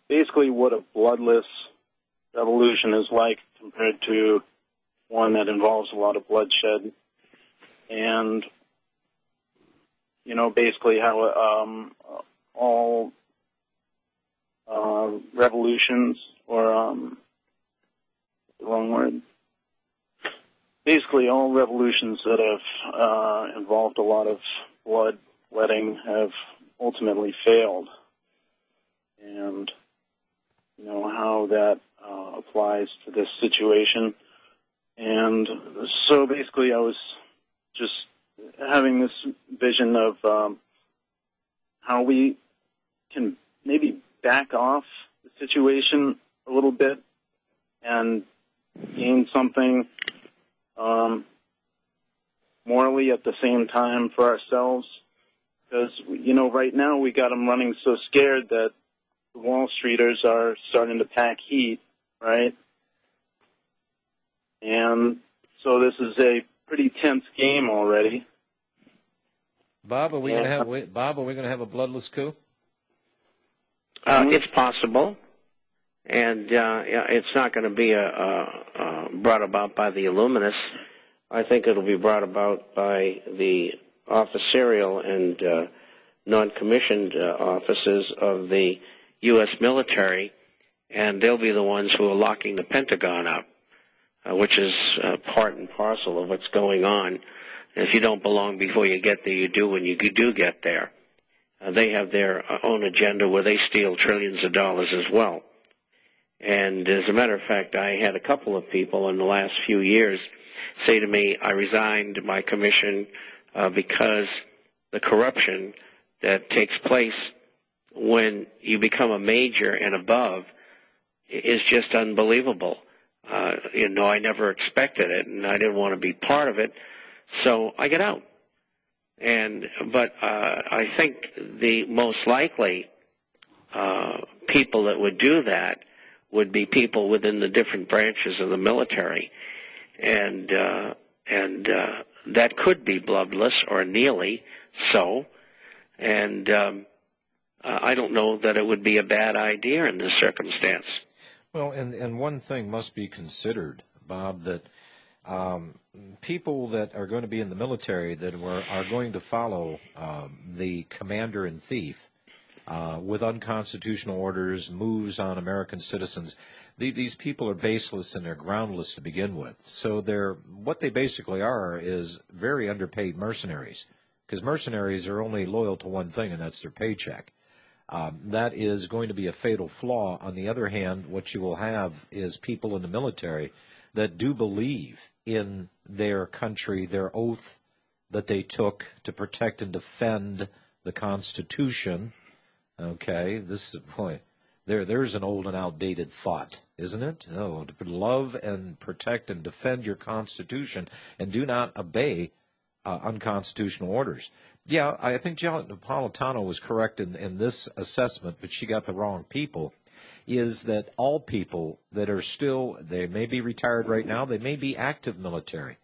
basically what a bloodless revolution is like compared to one that involves a lot of bloodshed. And, basically how all revolutions, or the wrong word, basically all revolutions that have involved a lot of bloodletting have ultimately failed. And, how that applies to this situation. And so basically I was just having this vision of how we can maybe back off the situation a little bit and gain something morally at the same time for ourselves. Because, right now we got them running so scared that the Wall Streeters are starting to pack heat, right? And so this is a pretty tense game already. Bob, are we going to have a bloodless coup? It's possible, and it's not going to be brought about by the Illuminists. I think it'll be brought about by the officerial and non-commissioned officers of the U.S. military, and they'll be the ones who are locking the Pentagon up, which is part and parcel of what's going on. If you don't belong before you get there, you do when you do get there. They have their own agenda where they steal trillions of dollars as well. And as a matter of fact, I had a couple of people in the last few years say to me, I resigned my commission because the corruption that takes place when you become a major and above is just unbelievable. I never expected it, and I didn't want to be part of it, so I get out. But I think the most likely people that would do that would be people within the different branches of the military, and that could be bloodless or nearly so. And I don't know that it would be a bad idea in this circumstance. Well, and one thing must be considered, Bob, that people that are going to be in the military that are going to follow the commander-in-chief with unconstitutional orders, moves on American citizens, these people are baseless and they're groundless to begin with. So what they basically are is very underpaid mercenaries, because mercenaries are only loyal to one thing, and that's their paycheck. That is going to be a fatal flaw. On the other hand, what you will have is people in the military that do believe in their country, their oath that they took to protect and defend the Constitution. Okay, there's an old and outdated thought, isn't it? Oh, to love and protect and defend your Constitution and do not obey unconstitutional orders. Yeah, I think Janet Napolitano was correct in this assessment, but she got the wrong people, is that all people that are still, they may be retired right now, they may be active military.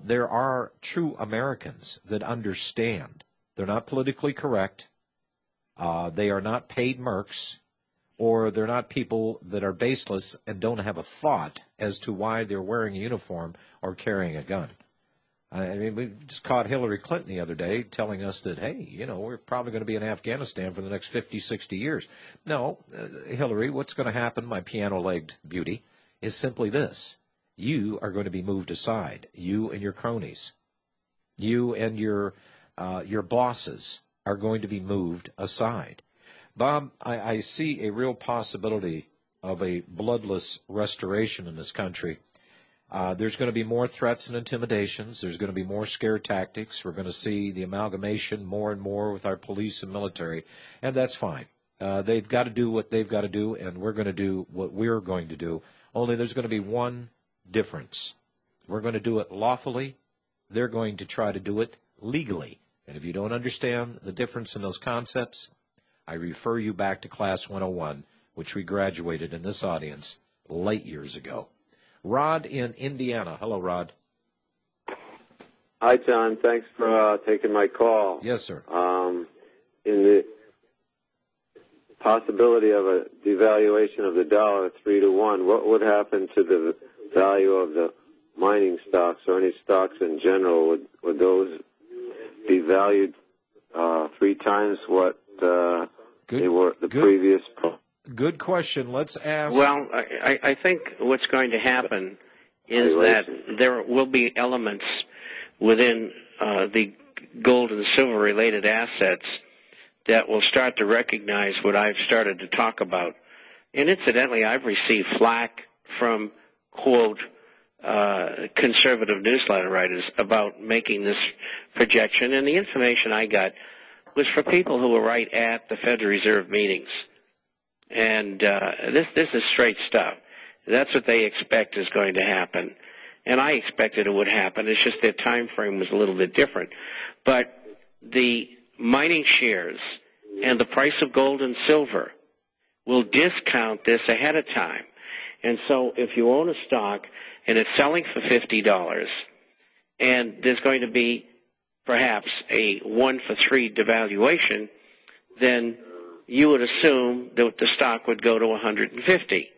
There are true Americans that understand. They're not politically correct. They are not paid mercs, or they're not people that are baseless and don't have a thought as to why they're wearing a uniform or carrying a gun. I mean, we just caught Hillary Clinton the other day telling us that, hey, we're probably going to be in Afghanistan for the next 50, 60 years. No, Hillary, what's going to happen, my piano-legged beauty, is simply this. You are going to be moved aside, you and your cronies. You and your bosses are going to be moved aside. Bob, I see a real possibility of a bloodless restoration in this country. There's going to be more threats and intimidations. There's going to be more scare tactics. We're going to see the amalgamation more and more with our police and military, and that's fine. They've got to do what they've got to do, and we're going to do what we're going to do. Only there's going to be one difference. We're going to do it lawfully. They're going to try to do it legally. And if you don't understand the difference in those concepts, I refer you back to Class 101, which we graduated in this audience late years ago. Rod in Indiana. Hello, Rod. Hi, John. Thanks for taking my call. Yes, sir. In the possibility of a devaluation of the dollar 3-to-1, what would happen to the value of the mining stocks or any stocks in general? Would those be valued 3 times what they were the previous? Good question. Let's ask. Well, I think what's going to happen is that there will be elements within the gold and silver related assets that will start to recognize what I've started to talk about. And incidentally, I've received flack from, quote, conservative newsletter writers about making this projection, and the information I got was for people who were right at the Federal Reserve meetings. And this is straight stuff. That's what they expect is going to happen. And I expected it would happen. It's just their time frame was a little bit different. But the mining shares and the price of gold and silver will discount this ahead of time. And so if you own a stock and it's selling for $50 and there's going to be perhaps a 1-for-3 devaluation, then you would assume that the stock would go to 150.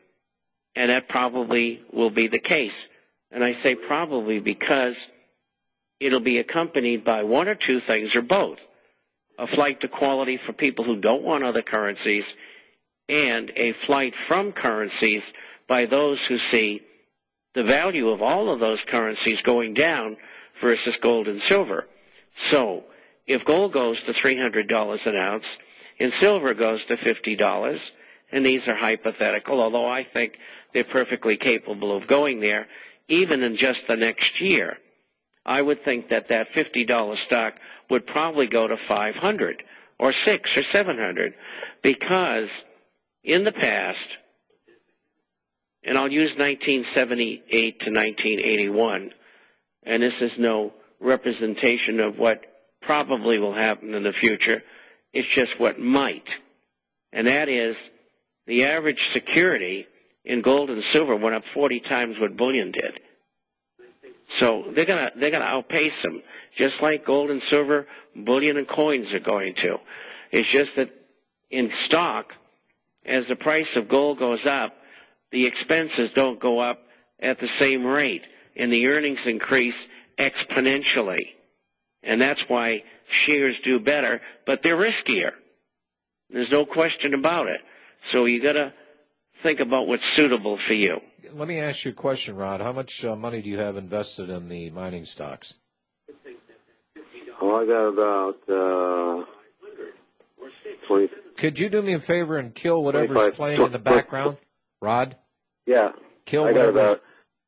And that probably will be the case. And I say probably because it'll be accompanied by one or two things or both. A flight to quality for people who don't want other currencies, and a flight from currencies by those who see the value of all of those currencies going down versus gold and silver. So if gold goes to $300 an ounce and silver goes to $50, and these are hypothetical, although I think they're perfectly capable of going there, even in just the next year, I would think that that $50 stock would probably go to $500 or $600 or $700, because in the past, and I'll use 1978 to 1981, and this is no representation of what probably will happen in the future, it's just what might. And that is, the average security in gold and silver went up 40 times what bullion did. So they're gonna outpace them, just like gold and silver, bullion and coins are going to. It's just that in stock, as the price of gold goes up, the expenses don't go up at the same rate, and the earnings increase exponentially. And that's why shares do better, but they're riskier. There's no question about it. So you got to think about what's suitable for you. Let me ask you a question, Rod. How much money do you have invested in the mining stocks? Well, I got about 20. Could you do me a favor and kill whatever's playing in the background, Rod? Yeah. Kill I got whatever's...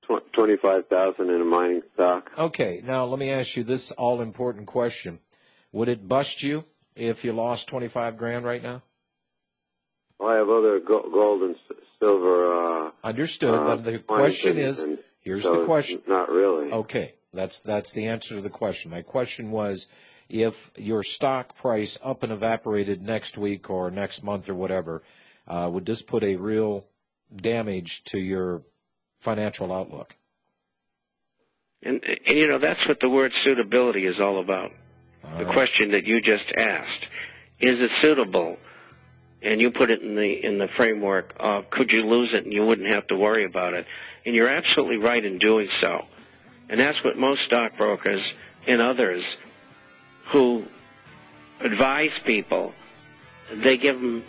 about 25,000 in a mining stock. Okay. Now let me ask you this all-important question: would it bust you if you lost 25 grand right now? Well, I have other gold and silver. Understood. But the question is, here's the question. Not really. Okay. That's the answer to the question. My question was, if your stock price up and evaporated next week or next month or whatever, would this put a real damage to your financial outlook? And you know, that's what the word suitability is all about. The question that you just asked, is it suitable? And you put it in the framework of, could you lose it and you wouldn't have to worry about it? And you're absolutely right in doing so. And that's what most stockbrokers and others who advise people, they give them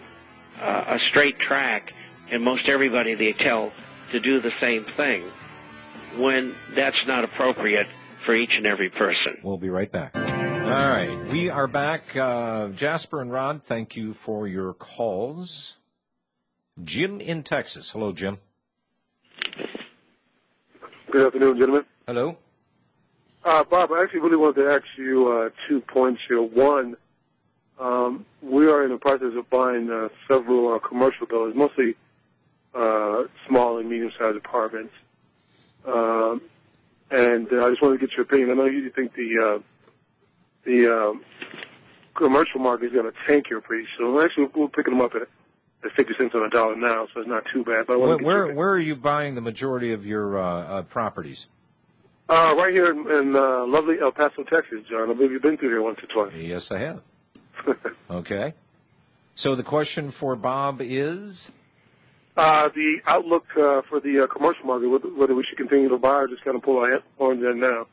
a straight track, and most everybody they tell to do the same thing, when that's not appropriate for each and every person. We'll be right back. All right, we are back. Jasper and Rod, thank you for your calls. Jim in Texas. Hello, Jim. Good afternoon, gentlemen. Hello. Bob, I actually really wanted to ask you 2 points here. One, we are in the process of buying several commercial buildings, mostly small and medium-sized apartments. And I just wanted to get your opinion. I know you think the commercial market is going to tank here pretty soon. Actually, we're picking them up at 50 cents on a dollar now, so it's not too bad. But where are you buying the majority of your properties? Right here in lovely El Paso, Texas, John. I believe you've been through here once or twice. Yes, I have. Okay. So the question for Bob is? The outlook for the commercial market, whether we should continue to buy or just kind of pull our horns in now.